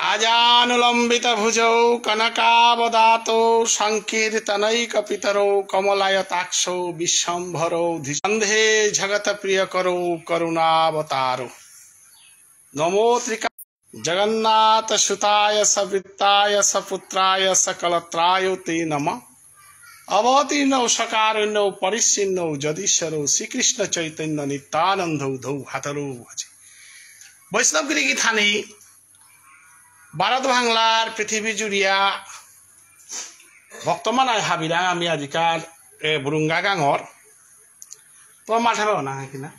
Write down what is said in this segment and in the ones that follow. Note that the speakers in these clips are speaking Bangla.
आजानुलंबित भुजौ कनकावदातो संकीर्तनैकपितरौ कमलायताक्षौ विश्वम्भरौ धिसन्धे जगत प्रियकरौ करुणावतारो नमो त्रिका जगन्नाथ सुताय सवृत्ताय सपुत्राय सकलत्राय ते नमः अवतीर्णौ सकारुण्यौ परिच्छिन्नौ जदीश्वरौ श्रीकृष्ण चैतन्य नित्यानंदौ धौ हातरौ भजे वैष्णवगिरी की थानी भारत बांगलार पृथ्वी जुड़िया बर्तमान हाबिरा आमी आजिकाल बुरुंगा गांगर तो माथाबे ना किना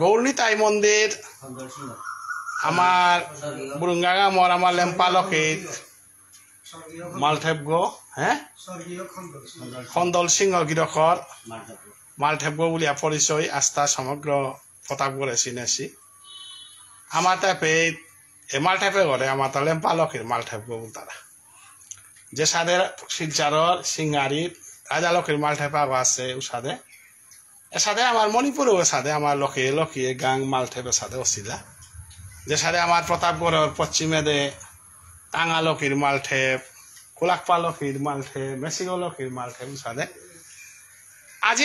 गौरनीताई मंदिर आमार बुरुंगा गांगर आमार लेम्पालकेत मालथेबगो खंडल सिंह गिरकर मालथेबगो बुलिया परिचय आस्था समग्र प्रतापगढ़ चिनेसी आमार टाइपे मालथेपे घरे आमार ताले पालकेर मालथेबगो तारा जे सादे शिलचारर सिंगारी राजालकेर मालथेपा आछे उसादे एसादे आमार मणिपुर सादे आमार लके लकिए गांग मालथेपे सादे असिला जे सादे आमार प्रतापगढ़र पश्चिमे दे टांगालकेर मालथेप कुलाकपालकेर मालथेप मेसिगलकेर मालथेप उसादे आज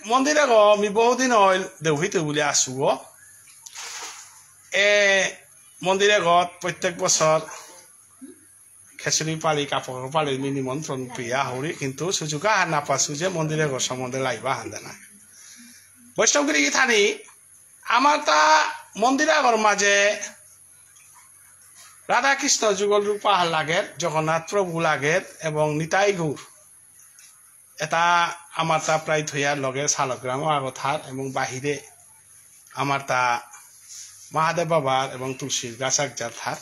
मंदिरे गो मी बहुदिन हल देवहिते बुली आसु गो मंदिरे गत प्रत्येक बছর खेचुरी पाली कापड़ पाली निमंत्रण प्रिया हरि किंतु सुजुका हाना पासु जे मंदिरे गो सम्बन्धे लाइबा हांदेना वैष्णवगिरी की थानी आमारता मंदिरा घर माजे राधा कृष्ण जुगल रूपा लागेर जगन्नाथ प्रभु लागेर एवं निताई गौर एटा आमारता प्राय थैया लगे सालग्राम आगथार एवं बाहिरे आमारता महादेव बाबार एवं तुलसीर गाछाक जाथार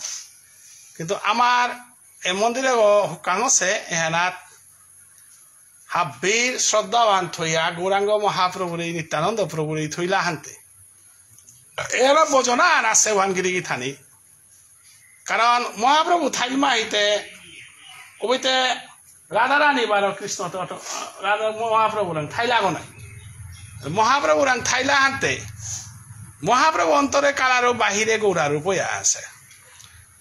किंतु आमार ए मंदिरे हुकानो से एहनात हाब्बीर श्रद्धावान थैया गौरांग महाप्रभुरे नित्यानंद प्रभुरे थैला हानते एरा बजना आसे वानगिरी की थानी कारण महाप्रभु थाइमा आइते ओबैते राधा रानी बार कृष्ण तो राधा महाप्रभु रंग थाइला गो नाई महाप्रभु रंग थाइला हानते महाप्रभु अंतरे कालारो बाहिरे गौरा रूपया आसे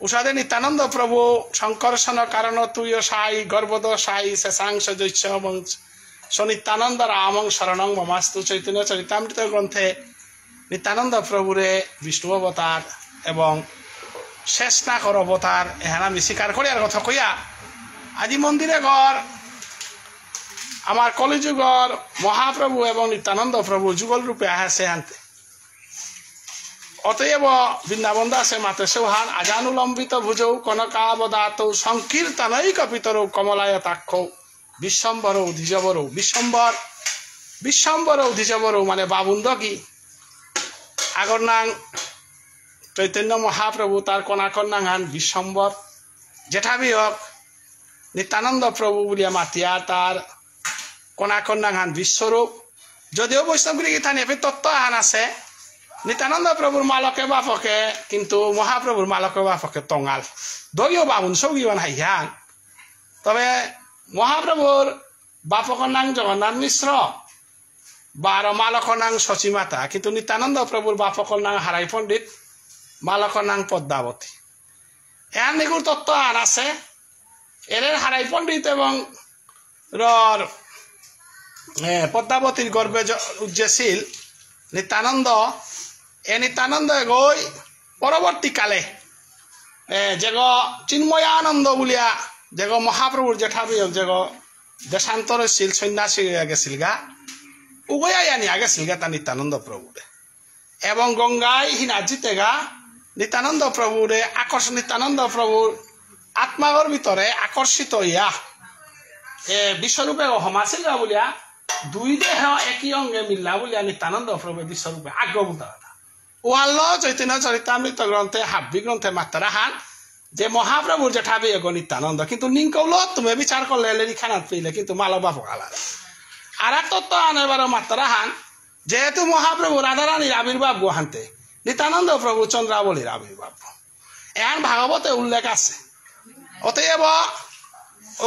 उषादे नित्यानंद प्रभु संकर्षण कारण तुय साई गर्भद साई शेषांश दैत्य वंश सनित्यानंद रामं शरणं ममास्तु चैतन्य चरितामृत ग्रंथे नित्यानंद प्रभु रे विष्णु अवतार एवं शेषनागर अवतार एहाना मी स्वीकार करियार कथा कइया আজি मंदिरे घर आमार कलिजुगर महाप्रभु एवं नित्यानंद प्रभु जुगल रूपे आसे आनते अतएव वृंदावन दासे माते सौहान आजानुलंबित भुजौ कनकावदातो संकीर्तनैक पितरौ कमलायताक्षौ विश्वम्भरौ धिजबरौ विश्वम्भरौ धिजबरौ माने बाबुंदगी आगर नाम चैतन्य महाप्रभु तार कनाकर नांगान विश्वम्भर जेठा भी हक नित्यानंद प्रभु बुलिया मातिया तार कनाकर नांगान विश्वरूप जदिও वैष्णवगिरी थाने पे तत्व आहान आछे नित्यानंद प्रभुर मालके बापके किंतु महाप्रभुर मालके बापके तंगाल दगियो बाबुन सौगिबान हाइहान तबे महाप्रभुर बापकर नाम जगन्नाथ मिश्र बार मालकर नाम शचीमाता किंतु नित्यानंद प्रभुर बापकर नाम हाराई पंडित मालकर नाम पद्मावती एहान निगुर तत्व आहान आछे एरेर हाराई पंडित एवं रर पद्मावतीर गर्भे उज्जेशील नित्यानंद नित्यानंद गई परवर्ती काले जेगो चिन्मयानंद बुलिया जेगो महाप्रभुर जेठा भी जेगो देशांतरशील सन्यासी गेसिलगा उगया यानी आगेसिलगा ता नित्यानंद प्रभुरे एवं गंगाई हिनाजितेगा नित्यानंद प्रभुरे आकर्षण नित्यानंद प्रभु आत्मागर भितरे आकर्षित हइया विश्वरूपे हमासिलगा बुलिया दुई देह एक अंगे मिलला बुलिया नित्यानंद प्रभु विश्वरूपे आगमुता वाल्लो चैतन्य चरितामृत ग्रंथे हाब्बी ग्रंथे मात्रा हान जे महाप्रभुर जेठा भी एगो नित्यानंद किंतु निंकौलो तुम्हें विचार कर ले लिखानात पेले किंतु मालबा पकाला आर तत्व आने बार मात्रा हान जेहेतु महाप्रभु राधा रानीर आविर्भाव गो हानते नित्यानंद प्रभु चंद्रावलीर आविर्भाव एहान भागवते उल्लेख आछे अतएव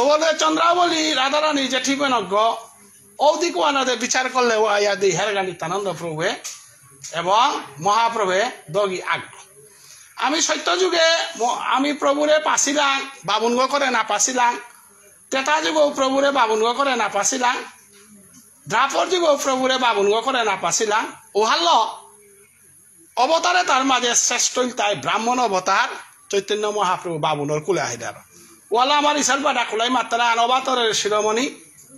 ओबले चंद्रावली राधा रानी जेठी बेनज्ञ औदिक वानदे विचार कर ले आया दे हेरगा नित्यानंद प्रभुए एवं महाप्रभु दगी आग्रह আমি সত্য যুগে আমি প্রভুরে পাছিলাম বাবুনগ করে না পাছিলাম তেতা যুগেও প্রভুরে বাবুনগ করে না পাছিলাম দ্রাপর যুগেও প্রভুরে বাবুনগ করে না পাছিলাম ওহাল্ল অবতারে তার মাঝে শ্রেষ্ঠ তাই ব্রাহ্মণ অবতার চৈতন্য মহাপ্রভু বাবুনর কুলে আহিদার ওয়ালা আমার ইসাল বাডা কুলাই মাত্রা অবতারের শিরোমণি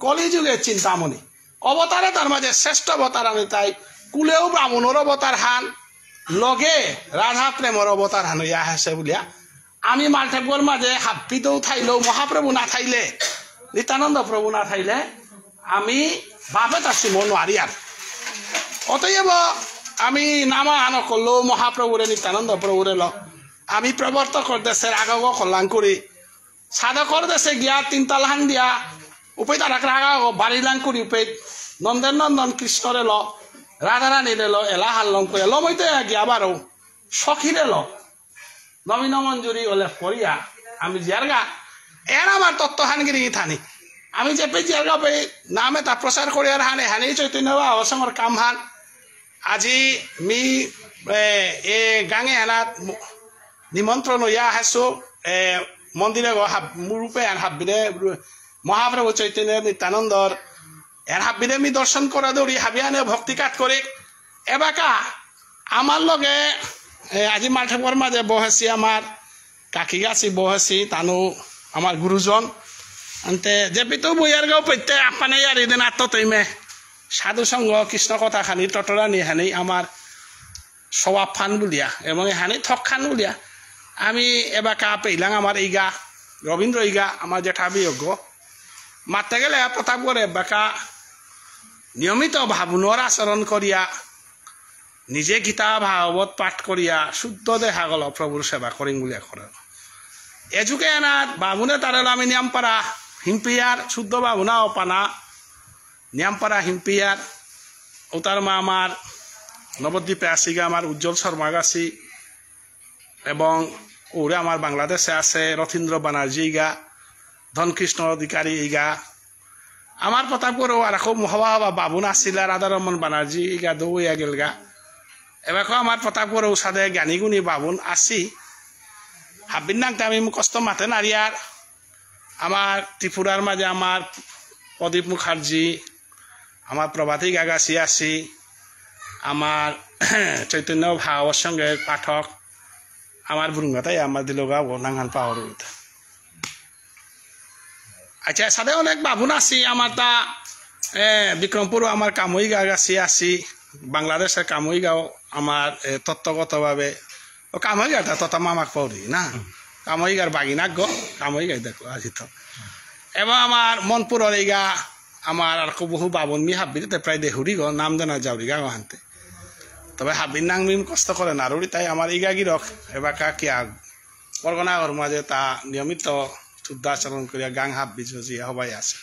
কলিযুগের চিন্তামণি অবতারে তার মাঝে শ্রেষ্ঠ অবতার আনি তাই কুলেও ব্রাহ্মণর অবতার হান লগে রাধা প্রেমর অবতার হান ইয়া হেসে বলিয়া আমি মাল্টেবর মাঝে হাপ্পিতেও থাইলেও মহাপ্রভু না থাইলে নিত্যানন্দ প্রভু না থাইলে আমি বাপে তার সিম নোৱাৰি আর অতএব আমি নামা আন করলেও মহাপ্রভুরে নিত্যানন্দ প্রভুরে ল আমি প্রবর্তকর দেশের আগগ কল্যাণ করি সাধকর দেশে গিয়া তিনতালহান দিয়া উপে তার আগগ বাড়িলাং করি উপে নন্দেন নন্দন কৃষ্ণরে ল রাধারানীরে ল এলাহার লং করে লমইতে গিয়া বারো সখীরে ল নবীন মঞ্জুরি উল্লেখ করিয়া আমি জিয়ারগা এর আমার তত্ত্বহানগিরি থানি আমি যে পে জিয়ারগা পে নামে তা প্রচার করিয়ার হানে হানি চৈতন্য বা অসংর কাম হান আজি মি এ গাঙে হানাত নিমন্ত্রণ ইয়া হাসো মন্দিরে রূপে এন হাবিরে মহাপ্রভু চৈতন্য নিত্যানন্দর এর হাবিরে মি দর্শন করা দৌড়ি হাবিয়ানে ভক্তি কাট করে এবাকা আমার লগে আজি মাল্টেবর মাঝে বহেছি আমার কাকি গাছি বহেছি তানু আমার গুরুজন আনতে যে পিতো বইয়ার গাও পৈতে আপানে আর এদিন আত্মতৈমে সাধু সঙ্গ কৃষ্ণ কথা খানি টটরানি হানি আমার স্বভাব ফান বুলিয়া এবং হানি থক খান বুলিয়া আমি এবাকা পেইলাম আমার ইগা রবীন্দ্র ইগা আমার জেঠা বিয়োগ্য মারতে গেলে প্রতাপগড়ে এবাকা নিয়মিত ভাবুনর আচরণ করিয়া নিজে গীতা ভাগবত পাঠ করিয়া শুদ্ধ দেখা গল প্রভুর সেবা করিম বলিয়া করে এযুগে এনাত বাবুনে তারে আমি নিয়ামপাড়া হিমপিয়ার শুদ্ধ বাবুনা অপানা নিয়ামপাড়া হিমপিয়ার ওতার মা আমার নবদ্বীপে আসিগা আমার উজ্জ্বল শর্মা গাছি এবং ওরে আমার বাংলাদেশে আছে রথীন্দ্র বানার্জি ইগা ধনকৃষ্ণ অধিকারী ইগা আমার প্রতাপগড় আর খুব হওয়া হওয়া বাবুন আসিলা রাধারমন বানার্জি ইগা দৌয়া গেলগা এবার আমার প্রতাপগড় সাদে জ্ঞানীগুণী বাবুন আসি হাবিন নাংতে আমি কষ্ট মাতে নারিয়ার আমার ত্রিপুরার মাঝে আমার প্রদীপ মুখার্জি আমার প্রভাতী গাগাছি আসি আমার চৈতন্য ভাগবত সঙ্গে পাঠক আমার বুরুঙ্গাতাই আমার দিলগা নাঙ্গান পাওয়ার আচ্ছা সাদে অনেক বাবুন আসি আমার তা বিক্রমপুর আমার কামই গাগাছি আসি বাংলাদেশের কামই গাঁও আমার তত্ত্বগতভাবে ও কামই গাটা তথা মামাক পাওরি না কামই গার বাগিনাক গো কামই গাই দেখো আজি তো এবং আমার মনপুরের এইগা আমার আর বহু বাবন মি হাবিতে প্রায় দেহুরি গো নাম দেনা যাওরি গা হানতে তবে হাবির নাং মিম কষ্ট করে না রুড়ি তাই আমার ইগা গিরক এবার কিয়া পরগনাগর মাঝে তা নিয়মিত শুদ্ধাচরণ করিয়া গাং হাবি যি হবাই আছে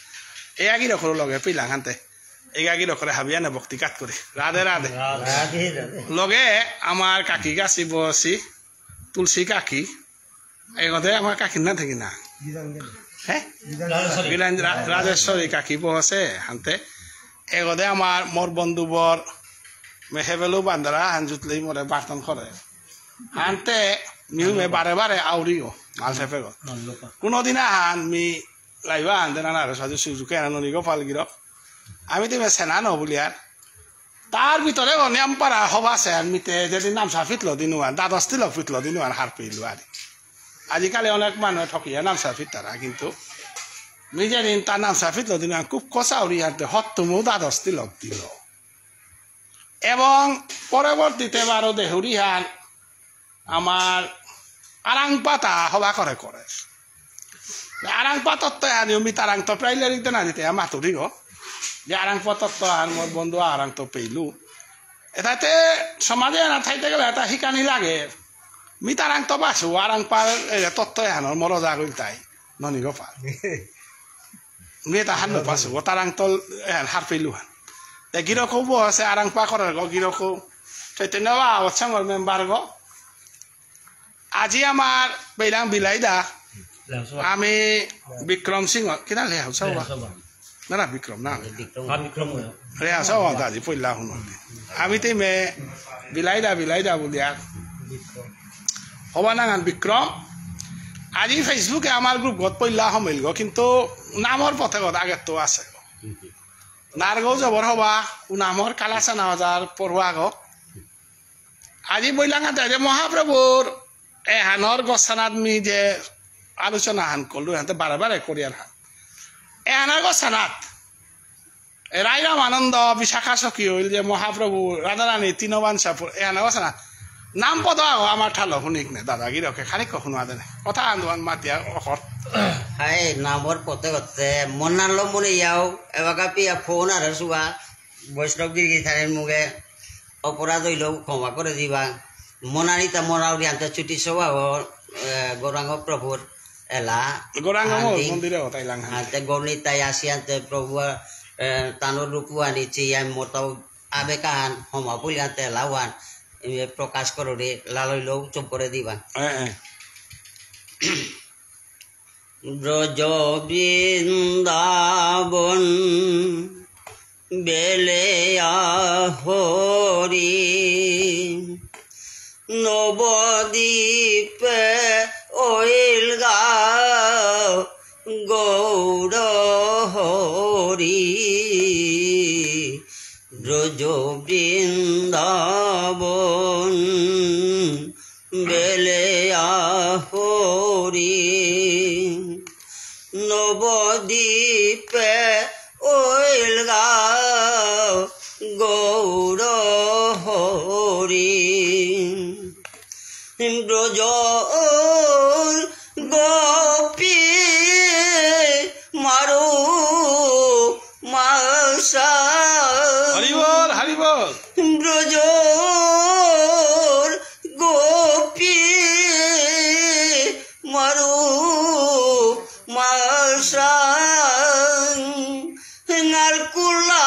এই আগিরকর লগে পিলাং হানতে এই আগিরকরে হাবিয়ানে ভক্তি কাট করে রাধে রাধে লগে আমার কাকি গাছি বসি তুলসী কাকি এগতে আমার কাকির না থাকি না হ্যাঁ রাজেশ্বরী কাকি বসে হানতে এগতে আমার মোর বন্ধুবর মেহেবেলু বান্দারা হান জুতলেই মরে বার্তন করে হানতে নিউমে বারে বারে আউরিও মাল ফেপে গো কোনোদিনা হান মি লাইবা হানতে না আর সাজু সুজুকে আননি গো পালগিরক আমি তুমি সেনা ন বলি আর তার ভিতরে নিয়মপাড়া হবাছে আর মিতে যেদিন নামসা ফিটলো দিনু আর দ্বাদশ তিলক ফিটলো দিনু আর হার পেইলো আর আজিকালি অনেক মানুষ ঠকিয়া নামসা ফিট তারা কিন্তু মি যেদিন তার নামসা ফিটলো দিনু খুব কষাউরি হারতে হত্তমু দ্বাদশ তিলক দিল এবং পরবর্তীতে বারো দেহুরি হান আমার আরাং পাতা হবা করে করে আরাং পাতত তো নিয়মিত আরাং তো প্রায় লিখতে না দিতে মাতুরি গো যে আরাং পাতত তো আর মোর বন্ধু আরাং তো পেইলু এটাতে সমাজে না থাইতে গেলে এটা শিকানি লাগে মিত আরাং তো বাসু আরাং পার তত্ত্ব হানোর মর যা গইল তাই ননি গো পার মি এটা হান পাসু ও তারাং তো হার পেইলু হান গিরকও বসে আরাং পা করার গো গিরকও চৈতন্য বা অচ্ছাঙ্গর মেম্বার গো আজি আমার বেলাং বিলাইদা আমি বিক্রম সিংহ কিনা লেহাও চাওয়া না না বিক্রম না রেহা চাওয়া দাজি পইলা শুনো আমি তেমে বিলাইদা বলিয়া হবানাঙান বিক্রম আজি ফেসবুকে আমার গ্রুপ গত পইলা হমিল গো কিন্তু নামর পথে গত আগের তো আছে নারগাঁও জবর হবা নামর কালাচানা বাজার পড়ুয়া গো আজি বইলাঙা যে মহাপ্রভুর এহানর গছানাত মি যে আলোচনা হান করলো হাতে বারে বারে করিয়ার হান এহানার গছানাত রাইরাম আনন্দ বিশাখা সখী হইল যে মহাপ্রভু রাধারানী তিনবান সাপুর এহানার গছানাত নাম পদ আমার ঠালো শুনিক নে দাদাগিরকে খানিক শুনা দেনে কথা আন্দোলন মাতিয়া অখর হাই নামর পথে করতে মনালো মনে ইয়াও এবাকা পিয়া ফোন আর সুবা বৈষ্ণব গিরি থানের মুখে অপরাধ হইলেও ক্ষমা করে দিবা মনারিতা মনাউরি আনতে ছুটি সবা গৌরাঙ্গ প্রভুর এলা গৌরাঙ্গ মন্দিরে তাইলাং আনতে গৌরনীতাই আসি আনতে প্রভু তানোর রূপু আনিছি আমি মোটাও আবেকান ক্ষমা বলি আনতে এলাওয়ান প্রকাশ করো রে লালইলেও চুপ করে দিবা ব্রজ বৃন্দাবন বেলে হরি নবদ্বীপ ওইল গা গৌর হরি ব্রজ বৃন্দাবন বেলে হরি নবদ্বীপে ওইল গা গৌর হরি ব্রজ গোপী মারু মাসা হরিবল হরিবল ব্রজ গোপী মারু মাসা নারকুলা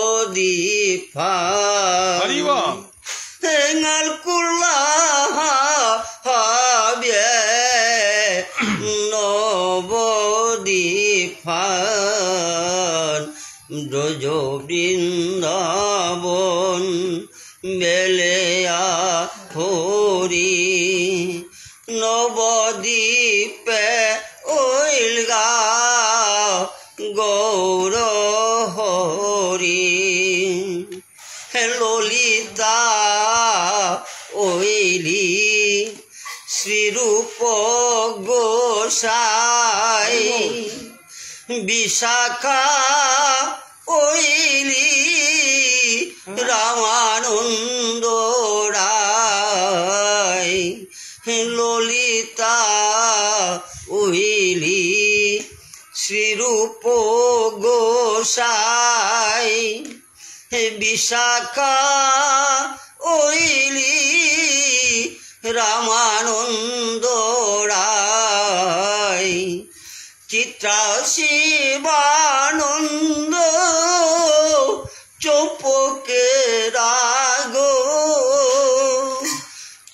নবদ্বীপা হরিবল নারকুলা নবদ্বীপা ব্রজ বৃন্দাবন বেলেয়া হরি নবদ্বীপে ওইল গা গৌর হরি ললিতা ওইলি শ্রীরূপ গোসাই বিশাখা ওইলি রামানন্দ রায় ললিতা ওইলি শ্রীরূপ গোসাই বিশাখা ওইলি রামানন্দ রায় চিত্রা শিবানন্দ চৌপকে রাগ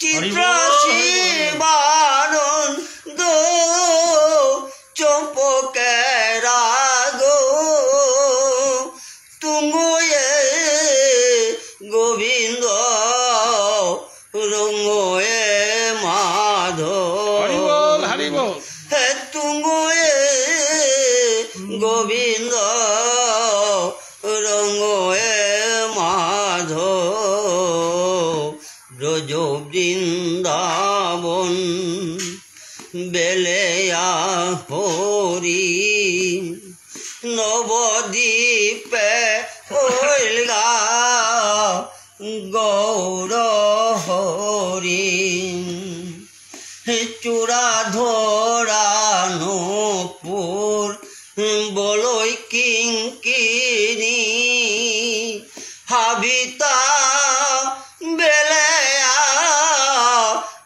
চিত্রা শিবানন্দ চৌপকে রাগ তুঙ্গয়ে গোবিন্দ রঙ্গয়ে মাধব হরিবল হরিবল হে তুঙ্গয়ে গোবিন্দ রঙ্গয়ে মাধব ব্রজ বৃন্দাবন বেলেয়া হরি নবদ্বীপে ওইল গা গৌর হরি চূড়া ধরানোপুর বলই কিঙ্কিনি হাবিতা বেলেয়া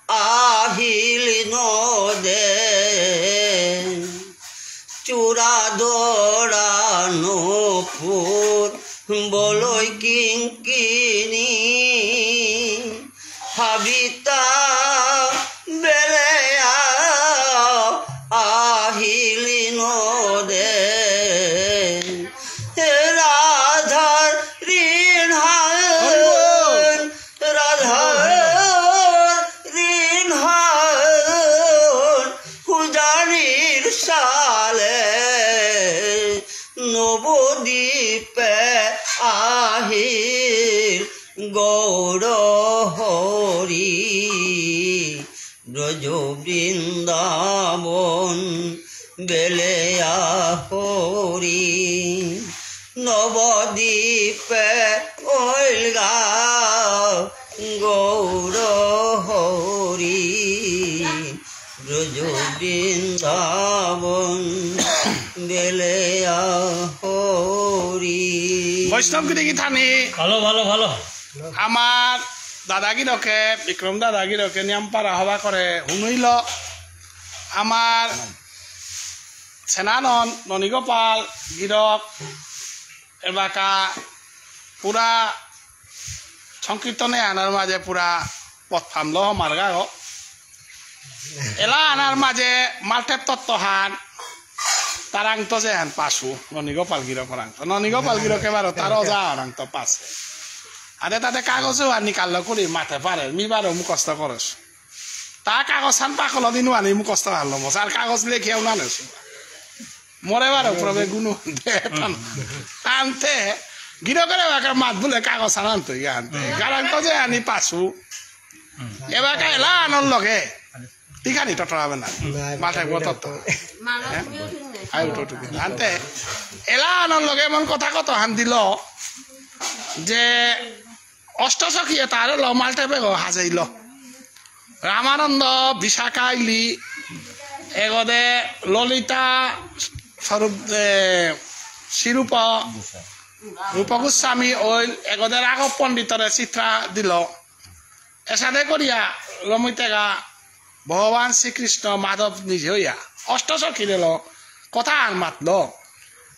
আহিল নদে চূড়া ধরানোপুর বলই কিঙ্কিনি হাবিতা বেলেয়া আহিলি নদে রাধার ঋণ আহিল গৌর হরি ব্রজ বৃন্দাবন বেলেয়া হরি নবদ্বীপে ওলগা গৌর হরি ব্রজ বৃন্দাবন বেলেয়া হরি বৈষ্ণবগিরি থানি ভালো ভালো ভালো আমার দাদাগিরকে বিক্রম দাদাগিরকে নিয়মপাড়া হবা করে শুনিল আমার সেনানন ননীগোপাল গিরক এবাকা পুরা সংকীর্তনে আনার মাঝে পুরা পথ ফামল মার্গা এলা আনার মাঝে মাল্টেপ তত্ত্বহান তারাংত যে হান পাশু ননীগোপাল গিরক রাংত ননীগোপাল গিরক এবার তারও যা রাংত পাশে আরে তাতে কাগজও আর নিকাল করি মাঠে পারে মিবারও মুখস্থ করস তা কাগজ খান পাকল দিনও আনি মুখস্থ হারলো মশ আর কাগজ লেখিয়াও নানেছো মরে বারো প্রবে গুনো আনতে গিরকের এবার মাত বলে কাগজ আনতে আনতে গারান্ত যে আনি পাশু এবার এলা আনন্দ লগে টিকানি টটরাবে না মাঠে তত্ত্ব আনতে এলা আনন্দ লগে এমন কথা কত হান দিল যে অষ্টসখীয়ে তার ল মাল্টে বেগ হাজাইল রামানন্দ বিশাখা ইলি এগদে ললিতা স্বরূপ শিরূপ রূপগোস্বামী ওই এগদে রাঘব পণ্ডিতরে চিত্রা দিল এসাদে করিয়া রমিতেগা ভগবান শ্রীকৃষ্ণ মাধব নিজে হইয়া অষ্টসখীরে ল কথা আন মাতল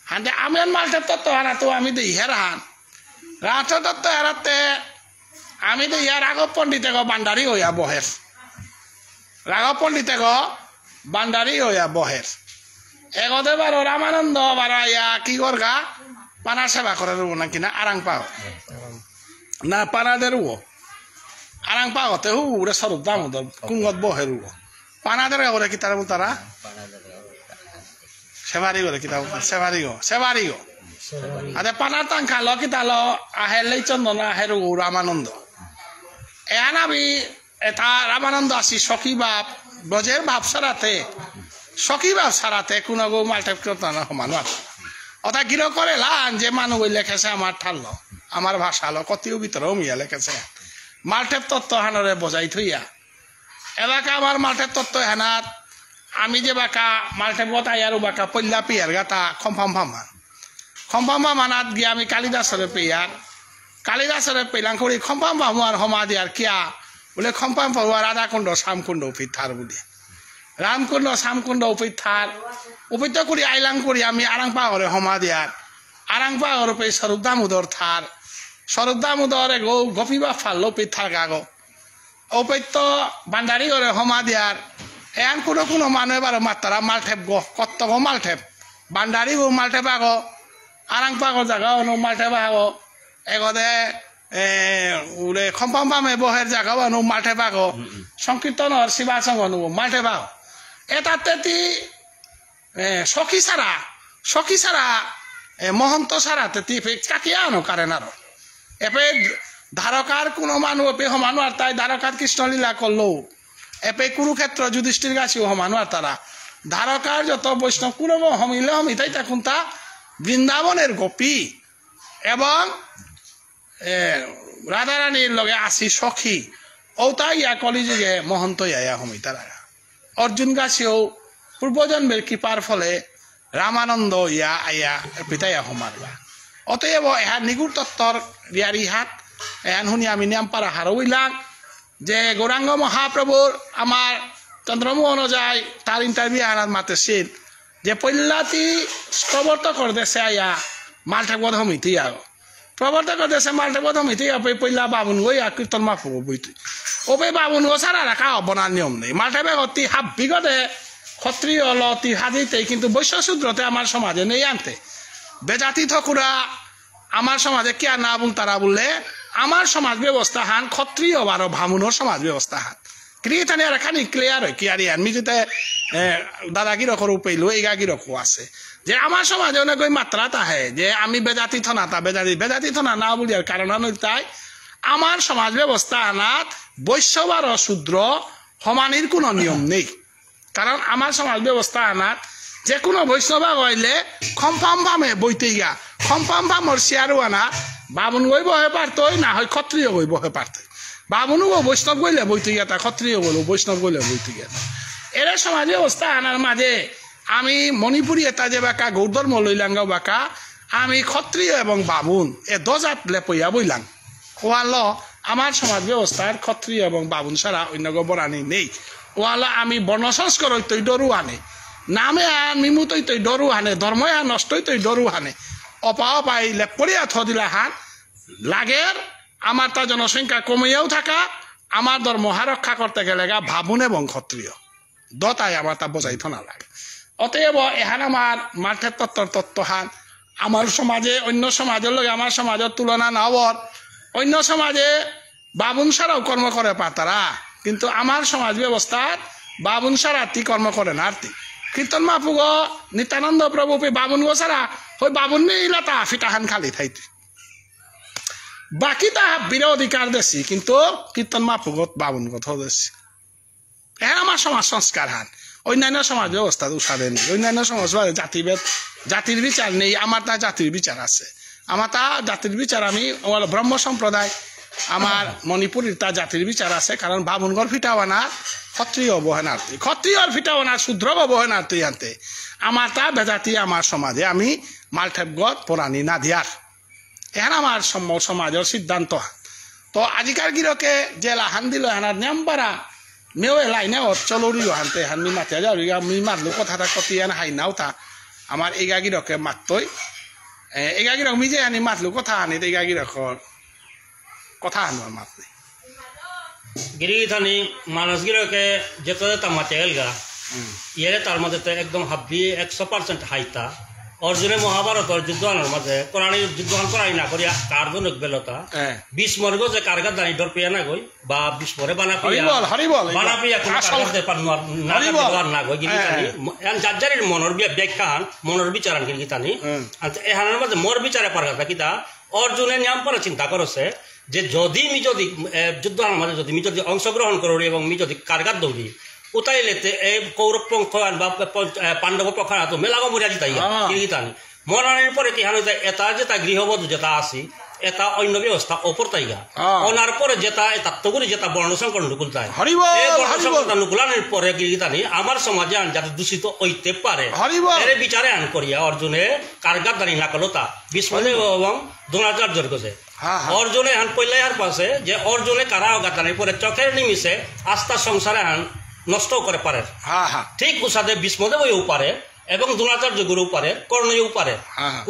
হান্তে আমি মাল্টে তত্ত্ব হারা তো আমি দিই হেরান রাষ্ট্র তত্ত্ব হেরাতে আমি তো ইয়া রাঘব পণ্ডিতে গো বান্ডারি হইয়া বহের রাঘব পণ্ডিতে গো বান্ডারি হইয়া বহের এগদে বারো রামানন্দ বারা ইয়া কি করগা পানার সেবা করে রুব না কিনা আরাং পাও না পানাদের রুব আরাং পাওতে হু উড়ে স্বরূপ দামোদর কুঙ্গত বহে রুব পানাদের ওরে কি তারা তারা সেবারি করে কি সেবারি গো আরে পানার তাং খালো কি তালো আহে লেই চন্দন আহে রু রামানন্দ এন আমি এটা রামানন্দ আসি সখী বাপ ব্রজের ভাব সারাতে সখী বাপ সারাতে কোনো গো মাল্টেপ কীর্তন সমান অথা গির করে লান যে মানুষ লেখেছে আমার ঠাল আমার ভাষা লো কতিও ভিতরেও মিয়া লেখেছে মাল্টেপ তত্ত্ব হানরে বজাই থইয়া এলাকা আমার মাল্টেপ তত্ত্ব হেনাত আমি যে বাকা মাল্টেপ বতাই আর বাকা পল্লা পিয়ার গাতা খম্ফাম মানাত গিয়ে আমি কালিদাসরে পেয়ার কালিদাসরে পেলাং করি খম্পাম ভামুয়ার হমা দিয়ার কিয়া বলে খম্পাম ভামুয়ার রাধাকুণ্ড শ্যামকুণ্ড উপিত থার বলি রামকুণ্ড শ্যামকুণ্ড উপিত থার উপিত করি আইলাং করি আমি আরাং পাগরে হমা দিয়ার আরাং পাগর পে স্বরূপ দামোদর থার স্বরূপ দামোদরে গো গপিবা ফাল উপিত থার গাগো ঔপত্য বান্ডারি করে হমা দিয়ার এন কোনো মানুষ এবার মাত্রা মালঠেপ গো কত গো মালঠেপ বান্ডারি গো মালঠেপ আগো আরাং পাগর জায়গা অনু মাল্টে বাগো এগদে উড়ে খম্পাম পামে বহের জায়গা অনু মাল্টে বাগো সংকীর্তনর শিবাসঙ্গ অনু মাল্টে বাগো এটাতে সখী সারা মহন্ত সারা তেতি কাকিয়া আনো কারেন আরো এপে ধারকার কোনো মানুষ এপে সমানো আর তাই ধারকার কৃষ্ণলীলা করলো এপে কুরুক্ষেত্র যুধিষ্ঠির গাছিও সমানো আর তারা ধারকার যত বৈষ্ণব কোনো হমিলে হমিতাই তখন তা বৃন্দাবনের গোপী এবং রাধারানীর লগে আসি সখী ওটা ইয়া কলিযুগে মহন্ত ইয়া হমিতারা অর্জুন গাছিও পূর্বজন্মের কৃপার ফলে রামানন্দ ইয়া আয়া পিতাইয়া হমারবা অতএব এহার নিগুড় তত্ত্বর রিয়ারি হাত এহান শুনি আমি নিয়মপাড়া হারইলাম যে গৌরাঙ্গ মহাপ্রভুর আমার চন্দ্রমোহন যায় তার ইন্টারভিউ আনার মাতেছিল যে পল্লাতি প্রবর্তক দেশে আয়া মাল্টে বধ হমিতি আও প্রবর্তক দেশে মাল্টে বধ হমিতি পল্লা বাবুন গই কীর্তন মাফু বইতে ওপে বাবুন গো সারা রাখা অবনার নিয়ম নেই মাল্টে বেগ অতি হাব্বিগদে ক্ষত্রিয় অতি হাজিতে কিন্তু বৈশ্যশূদ্রতে আমার সমাজে নেই আনতে বেজাতি ঠকুরা আমার সমাজে কে না বল তারা বললে আমার সমাজ ব্যবস্থা হান ক্ষত্রিয় বারো ভামুনর সমাজ ব্যবস্থা হান ক্রিয়েটানি আর খানি ক্লিয়ার হয় কি আর আমি যেতে দাদাগির করু পেইলো এগাগির আছে যে আমার সমাজে অনেক ওই মাত্রা তাহে যে আমি বেজাতি থনা তা বেজাতি থনা না বলি আর কারণ তাই আমার সমাজ ব্যবস্থা আনাত বৈশ্যবার শূদ্র সমানির কোনো নিয়ম নেই কারণ আমার সমাজ ব্যবস্থা আনাত যে কোনো বৈষ্ণবা হইলে খম্পাম ভামে বইতে গিয়া খম্পাম ভামর শিয়ারও আনা বামুন গই বহে পারতই না হয় ক্ষত্রিয় গই বহে পারতই বামুনও বৈষ্ণব গইলে বইতে গিয়া তা ক্ষত্রিয় গেল বৈষ্ণব গইলে বইতে গিয়া এরা সমাজ ব্যবস্থা আনার মাঝে আমি মণিপুরি এটা যে বাঁকা গৌধর্ম লইলাঙ্গাও বাঁকা আমি ক্ষত্রিয় এবং বামুন এ দজাত লেপইয়া বইলাম ওয়াল আমার সমাজ ব্যবস্থার ক্ষত্রিয় এবং বামুন ছাড়া অন্য বরানি নেই ওয়াল আমি বর্ণ সংস্কার হইতই ডরু আনে নামে মিমুত হইতই ডরু আনে ধর্ময়া নষ্ট হইতই ডরু আনে অপা অপাই লেপরিয়া থ দিলা হান লাগের আমার তা জনসংখ্যা কমিয়াও থাকা আমার ধর্ম রক্ষা করতে গেলে বামুন এবং ক্ষত্রিয় দতাই আমার তা বোঝাই থনা লাগে অতএব এহান আমার মাঠের তত্ত্বহান আমার সমাজে অন্য সমাজের লগে আমার সমাজের তুলনা নবর অন্য সমাজে বাবুন সারাও কর্ম করে পাতারা কিন্তু আমার সমাজ ব্যবস্থার বাবুন সারা আর্থিক কর্ম করে না আর্থিক কীর্তন মাপুগ নিত্যানন্দ প্রভু বাবুন গো সারা ওই বাবুন নেইলা তা ফিটাহান খালি থাইতে বাকি তা বিরোধ অধিকার দেশি কিন্তু কীর্তন মাপুগত বাবুন গত দেশি এখন আমার সমাজ সংস্কার হান অন্যান্য সমাজ ব্যবস্থা উষাদে নেই অন্যান্য সমাজ জাতিভেদ জাতির বিচার নেই আমার তা জাতির বিচার আছে আমার তা জাতির বিচার আমি ব্রহ্ম সম্প্রদায় আমার মণিপুরের তা জাতির বিচার আছে কারণ বামুনগর ফিটাওয়ানা ক্ষত্রিয় বহেনার্থী ক্ষত্রিয়র ফিটাওয়ানা শূদ্র বহেনার্থী আনতে আমার তা বেজাতি আমার সমাজে আমি মালঠেপগত পরাণী না দিয়ার এখন আমার সমাজের সিদ্ধান্ত তো আজিকার গিরকে যে লাহান দিল হানার নিয়ম পারা মেও লাইনে চলরিও হানতে হান মি মাতিয়া যাও মি মারলো কথাটা কতি আন হাই নাও তা আমার এগাগিরকে মাততই এগাগিরক মি যে আনি মাতলো কথা আনি এগাগিরকর কথা আনো মাতনি গিরিথানি মানুষ গিরকে যেতে যেতে মাতে গেলগা ইয়ে তার মধ্যে তো একদম হাব্বি 100% হাইতা অর্জুনে মহাভারতর যুদ্ধনের মাঝে কোরআনের যুদ্ধন করাই না করিয়া কার জন্য বেলতা 20 মর্গ যে কারগার দানি ডর পেয়া না গই বা 20 মরে বানা পেয়া বানা পেয়া কোন কারগার দে পার না গই গিরিথানি এন জাজ্জারির মনর ব্যাখ্যান মনর বিচারণ গিরিথানি এহানের মাঝে মোর বিচারে পারগা কিতা অর্জুনের নিয়ম পরে চিন্তা করছে যে যদি মি যদি যুদ্ধের মাঝে যদি মি যদি অংশগ্রহণ করি এবং মি যদি কারগার দৌড়ি উতাইলেতে এই কৌরব পক্ষ বা পাণ্ডব পক্ষ তো মেলাগো মরিয়া জিতাই গিরিতানি মরানোর পরে কি হানো এটা যেটা গৃহবধূ যেটা আসি এটা অন্য ব্যবস্থা অপর তাইগা ওনার পরে যেটা তাত্ত্বগুলি যেটা বর্ণসংকর নুকুল তাই এই বর্ণসংকর নুকুলানোর পরে গিরিতানি আমার সমাজে আন যাতে দূষিত হইতে পারে এর বিচারে আন করিয়া অর্জুনে কারগার দানি না করলো তা বিষ্ণুদেব এবং দ্রোণাচার্যর কাছে অর্জুনে হান পইলাই আর পাশে যে অর্জুনে কারা গাতানির পরে চোখের নিমিষে আস্থা সংসারে হান নষ্ট করে পারে ঠিক উষাদে বিষ্ণুদেব পারে এবং দ্রোণাচার্য গুরু পারে কর্ণও পারে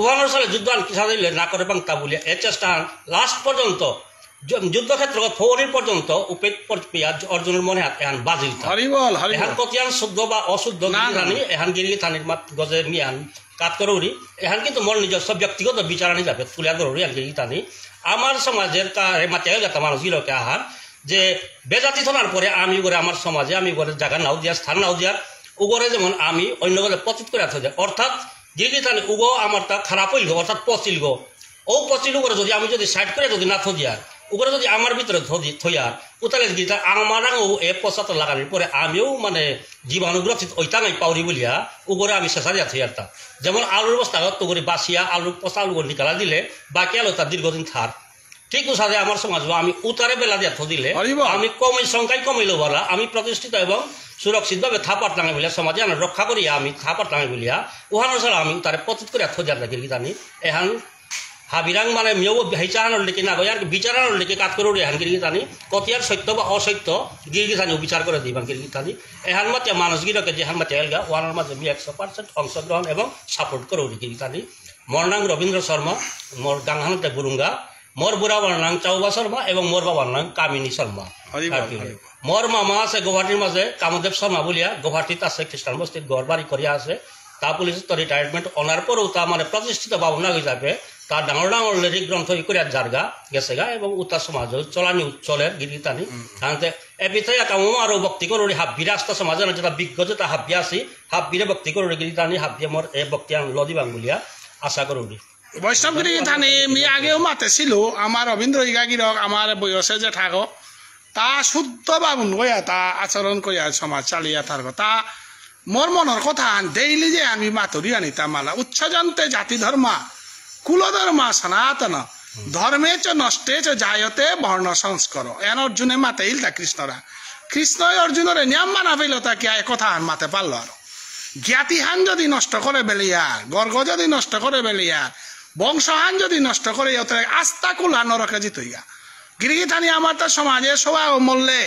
উহানোর সালে যুদ্ধ কিসাদিলে না করে বাংতা বলিয়া এ চেষ্টা লাস্ট পর্যন্ত যুদ্ধক্ষেত্র ফৌরির পর্যন্ত অর্জুনের মনে এহান বাজিল এহান কতিয়ান শুদ্ধ বা অশুদ্ধ এহান গিরি থানির গজে মিয়ান কাত করৌরি এহান কিন্তু মোর নিজস্ব ব্যক্তিগত বিচারানি যাবে তুলিয়া ধরি আর গিরি থানি আমার সমাজের মাতিয়া যাতে মানুষ গিরকে আহার যে বেজাতি থানার পরে আমি করে আমার সমাজে আমি করে জায়গা নাও দিয়া স্থান নাও দিয়ার উগরে যেমন আমি অন্য গলে পচিত করে রাখতে অর্থাৎ গিরিগিতানি উগো আমার তা খারাপ হইল অর্থাৎ পচিল গো ও পচিল করে যদি আমি যদি সাইড করে যদি না থদিয়ার উগরে যদি আমার ভিতরে থইয়ার উতালে গিতা আমার এ পচাত লাগানোর পরে আমিও মানে জীবাণুগ্রথিত ওইটাঙাই পাউরি বলিয়া উগরে আমি শেষারিয়া থইয়ারতা যেমন আলুর বস্তা তো করে বাসিয়া আলু পচা আলু নিকালা দিলে বাকি আলু তার দীর্ঘদিন থার ঠিক উসাদে আমার সমাজ আমি উতারে বেলা দিয়া থদিলে আমি সংখ্যায় কমাইলো বলা আমি প্রতিষ্ঠিত এবং সুরক্ষিতভাবে থাপার টাঙাই বলিয়া সমাজে আমি রক্ষা করিয়া আমি থাপার টাঙাই বলিয়া উহানোর ছাড়া আমি তারে পতিত করে থদিয়ার লাগে গিরিতানি এহান হাবিরাং মানে মেয়েও হেঁচানোর লেগে না গই আর বিচারানোর লেগে কাজ করে এহান গিরিগিতানি কতিয়ার সত্য বা অসত্য গিরিগিতানিও বিচার করে দিবান গিরিগিতানি এহান মাতে মানুষ গিরকে যেহান মাতে এলগা ওয়ানোর মাঝে 100% অংশগ্রহণ এবং সাপোর্ট করে গিরিগিতানি মোর নাম রবীন্দ্র শর্মা মোর গাংহানতে গুরুঙ্গা মোর বুড়া বাবার নাম চাউবা শর্মা এবং মোর বাবার নাম কামিনী শর্মা মোর মামা আছে গুয়াহাটির মাঝে কামদেব শর্মা বলিয়া গুয়াহাটিত আছে খ্রিস্টান বস্তিত ঘর বাড়ি করিয়া আছে তা পুলিশ তো রিটায়ারমেন্ট অনার পরেও তা মানে প্রতিষ্ঠিত ভাবনা হিসাবে তার ডাঙর ডাঙর লিরিক গ্রন্থ করে জারগা গেছে গা এবং উত্তর সমাজ চলানি চলের গিরিতানি তাহলে এপিতে কামো আর ভক্তি করুড়ি হাব্বিরা আস্তা সমাজে যেটা বিজ্ঞ যেটা হাব্বিয়া আছি হাব্বিরে ভক্তি করুড়ি গিরিতানি হাব্বিয়া মোর এ ভক্তি লদি বাঙ্গুলিয়া আশা করুড়ি বৈষ্ণবগিরি থানি মি আগেও মাতে ছিল আমার রবীন্দ্র ইগাগিরক আমার বয়সে যে থাকো তা শুদ্ধ বাবুন কইয়া তা আচরণ কইয়া সমাজ চালিয়া তার কথা মোর মনের কথা ডেইলি যে আমি মাতুরি আনিতা মালা উচ্ছজন্তে জাতি ধর্মা কুলধর্মা সনাতন ধর্মে চ নষ্টে চ জায়তে বর্ণ সংস্কর এন অর্জুনে মাতে ইলতা কৃষ্ণরা কৃষ্ণ অর্জুনের নিয়ম মানা পেল তা কে কথা হান মাতে পারল আর জ্ঞাতিহান যদি নষ্ট করে বেলিয়ার গর্গ যদি নষ্ট করে বেলিয়ার বংশহান যদি নষ্ট করে আস্তা কুলা নরকে জিতইগা গিরিগিথানি আমার তার সমাজে সোয়া মল্লে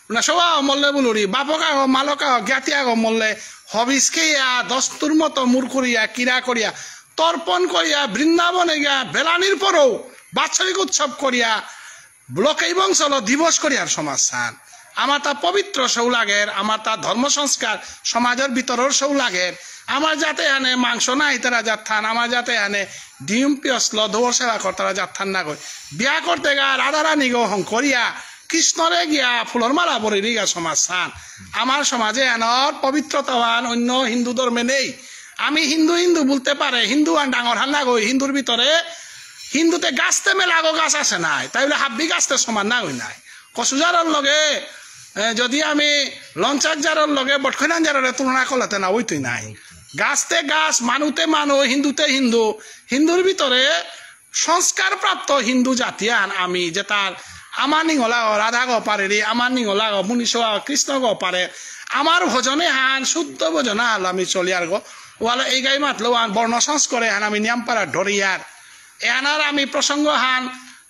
না সোয়া মল্লে বুলুরি বাপকা হোক মালকা হোক জ্ঞাতিয়া হোক মল্লে হবিসকেইয়া দস্তুর মতো মূর করিয়া কিরা করিয়া তর্পণ করিয়া বৃন্দাবনে গিয়া বেলানির পরেও বাৎসরিক উৎসব করিয়া ব্লকেই বংশল দিবস করিয়ার সমাজ চান আমার তা পবিত্র সৌলাগের আমার তা ধর্ম সংস্কার সমাজের ভিতরের সৌলাগের আমার যাতে আনে মাংস নাই তারা যাত্থান আমার যাতে আনে ডিম পিয়সল দৌড় সেবা কর্তারা যাত্থান না কই বিয়া করতে গা রাধারানী গো হং করিয়া কৃষ্ণরে গিয়া ফুলর মালা পরি গা সমাজ চান আমার সমাজে আনর পবিত্রতাবান অন্য হিন্দু ধর্মে নেই আমি হিন্দু হিন্দু বলতে পারে হিন্দু আর ডাঙর হান্না গই হিন্দুর ভিতরে হিন্দুতে গাছতে মেলা গো গাছ আছে নাই তাই বলে হাব্বি গাছতে সমান না হই নাই কচুজারর লগে যদি আমি লঞ্চার জারর লগে বটখৈনান জারের তুলনা করলেতে না ওইতুই নাই গাছতে গাছ মানুতে মানু হিন্দুতে হিন্দু হিন্দুর ভিতরে সংস্কার প্রাপ্ত হিন্দু জাতিয়ান আমি যে তার আমার নিঙলা রাধা গো পারে রে আমার নিঙলা গো মুনিশ কৃষ্ণ গো পারে আমার ভজনে হান শুদ্ধ ভজনা হাল আমি চলিয়ার গো ওয়ালা এই গাই মাতলো আন বর্ণ সংস্করে হান আমি নিয়ম পারা ধরিয়ার এহানার আমি প্রসঙ্গ হান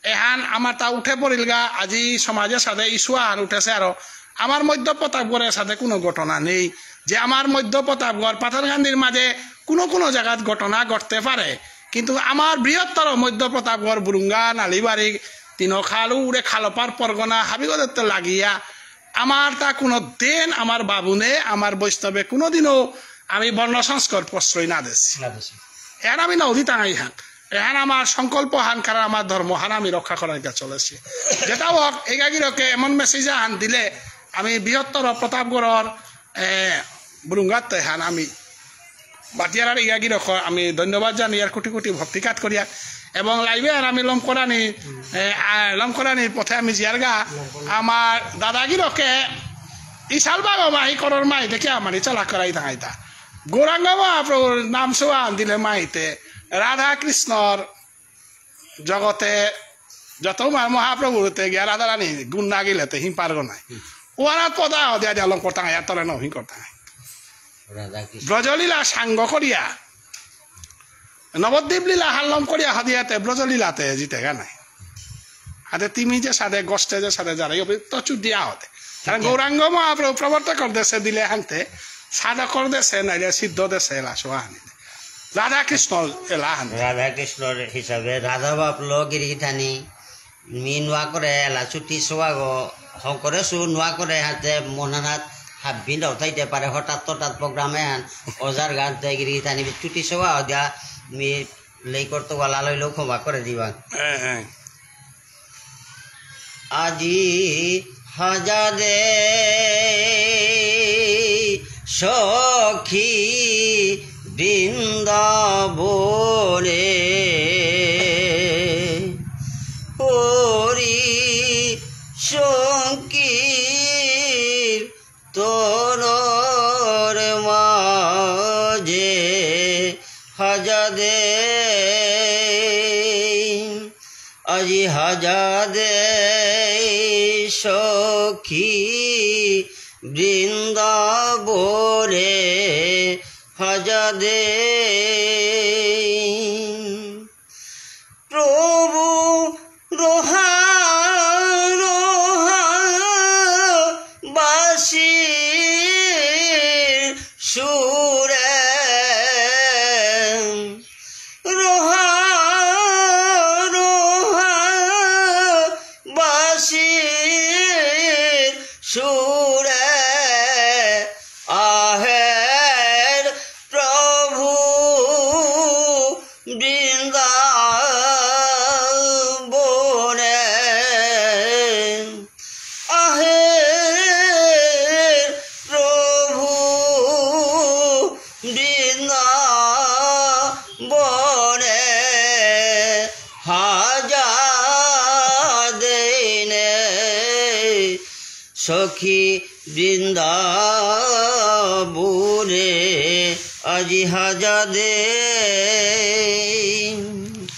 এহান আমার তা উঠে পড়িল গা আজি সমাজের সাথে ইস্যু হান উঠেছে আরো আমার মধ্য প্রতাপগড়ের সাথে কোনো ঘটনা নেই যে আমার মধ্য প্রতাপগড় পাথারকান্দির মাঝে কোনো কোনো জায়গাত ঘটনা ঘটতে পারে কিন্তু আমার বৃহত্তর মধ্য প্রতাপগড় বুরুঙ্গা নালিবাড়ি তিনখালু উড়ে খালপার পরগনা হাবিগদত্ত লাগিয়া আমার তা কোনো দিন আমার বাবুনে আমার বৈষ্ণবে কোনোদিনও আমি বর্ণ সংস্কার প্রশ্রয় না দিছি এর আমি নদী টাঙাই হান এহান আমার সংকল্প হান কারণ আমার ধর্ম হান আমি রক্ষা করার কাছে চলেছি যেটা হোক এগাগিরকে এমন মেসেজ হান দিলে আমি বৃহত্তর প্রতাপগড়ের বুরুঙ্গাত হান আমি বাতিয়ার এগাগিরক আমি ধন্যবাদ জানি আর কোটি কোটি ভক্তিকাত করিয়া এবং লাইভে আর আমি লমকরানির পথে আমি জিয়ারগা আমার দাদাগিরকে ইশাল বাবা মাহি করর মাই দেখে আমার চলা করাই থাকাইতা গৌরাঙ্গ মহাপ্রভুর নাম সোয়া দিলে মাহিতে রাধা কৃষ্ণর জগতে যত মহাপ্রভুতে গিয়া রাধা রানী গুণ না গিলেতে হিম পারগ নাই ওরা পদা দিয়া দিয়া লম করতা এত নহি করতা ব্রজলীলা সাঙ্গ করিয়া নবদ্বীপ লীলা হাল্লম করিয়া হাদিয়াতে ব্রজলীলাতে জিতে গা নাই হাতে তিমি যে সাদে গষ্টে যে সাদে যারা তচু দিয়া হতে কারণ গৌরাঙ্গ মহাপ্রভু প্রবর্তকর দেশে দিলে হানতে সাধকর দেশে নাইলে সিদ্ধ দেশে এলা সোয়া হানি রাধা কৃষ্ণ এলা হান রাধা কৃষ্ণর হিসাবে রাধা বাপলো গিরিগিথানি মি নোয়া করে এলা ছুটি সোয়া গো শঙ্করে চু নোয়া করে হাতে মনানাথ হাব্বি উঠাইতে পারে হঠাৎ হঠাৎ প্রোগ্রামে হান অজার গান গিরিগিথানি ছুটি সোয়া দিয়া মি লেই করতে গলা লইলেও ক্ষমা করে দিবা আজি হাজারে সখী বৃন্দাবনে হরি শঙ্কীর তোর মাঝে হাজারে আজি হাজারে সখী বৃন্দাবনে হাজারে প্রভু রোহা রোহা বাসি সুরে রোহা রোহা বাসি সুরে আহের প্রভু সখী বৃন্দাবনে আজি হাজাদে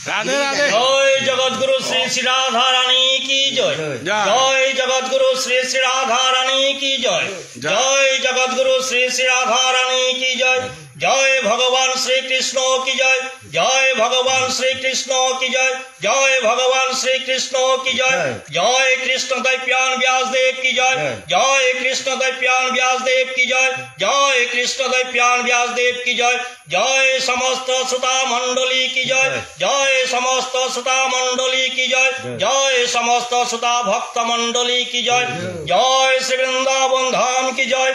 রাধে রাধে জয় জগৎগুরু শ্রী শ্রী রাধা রানী কি জয় জয় জগৎগুরু শ্রী শ্রী রাধা রানী কি জয় জয় জগৎগুরু শ্রী শ্রী রাধা রানী কি জয় জয় ভগবান শ্রীকৃষ্ণ কি জয় জয় ভগবান শ্রীকৃষ্ণ কি জয় জয় ভগবান শ্রীকৃষ্ণ কি জয় জয় কৃষ্ণ দৈপ্যান ব্যাসদেব কি জয় জয় কৃষ্ণ দৈপ্যান ব্যাসদেব কি জয় জয় কৃষ্ণ দৈপ্যান ব্যাসদেব কি জয় জয় সমস্ত শ্রোতা মণ্ডলী কি জয় জয় সমস্ত শ্রোতা মণ্ডলী কি জয় জয় সমস্ত শ্রোতা ভক্ত মণ্ডলী কি জয় জয় শ্রী বৃন্দাবন ধাম কি জয়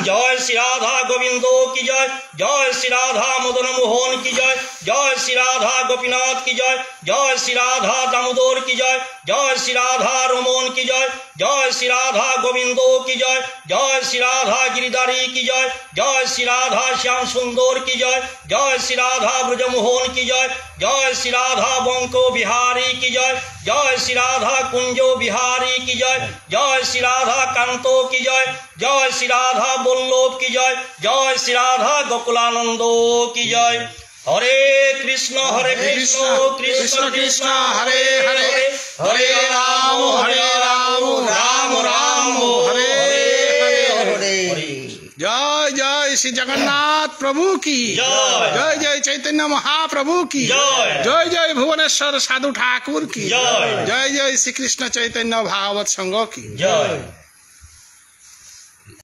জয় শ্রী রাধা গোবিন্দ কি জয় জয় শ্রী রাধা মদন মোহন কি জয় জয় শ্রী রাধা গোপীনাথ কি জয় জয় শ্রী রাধা দামোদর কি জয় জয় শ্রী রাধা রমন কি জয় জয় শ্রী রাধা গোবিন্দ কি জয় জয় শ্রী রাধা গিরিধারী কি জয় জয় শ্রী রাধা শ্যাম সুন্দর কি জয় জয় শ্রী রাধা ব্রজমোহন কি জয় জয় শ্রী রাধা বঙ্ক বিহারী কি জয় জয় শ্রী রাধা কুঞ্জ বিহারী কি জয় জয় শ্রী রাধা কান্ত কি জয় জয় শ্রী রাধা বল্লভ কি জয় জয় শ্রী রাধা গোকুলানন্দ কি জয় হরে কৃষ্ণ কৃষ্ণ কৃষ্ণ হরে হরে হরে রাম রাম রাম হরে হরে জয় জয় শ্রী জগন্নাথ প্রভু কি জয় জয় চৈতন্য মহাপ্রভু কি জয় জয় ভুবনেশ্বর সাধু ঠাকুর কি জয় জয় শ্রী কৃষ্ণ চৈতন্য ভাগবত সংঘ কি জয়।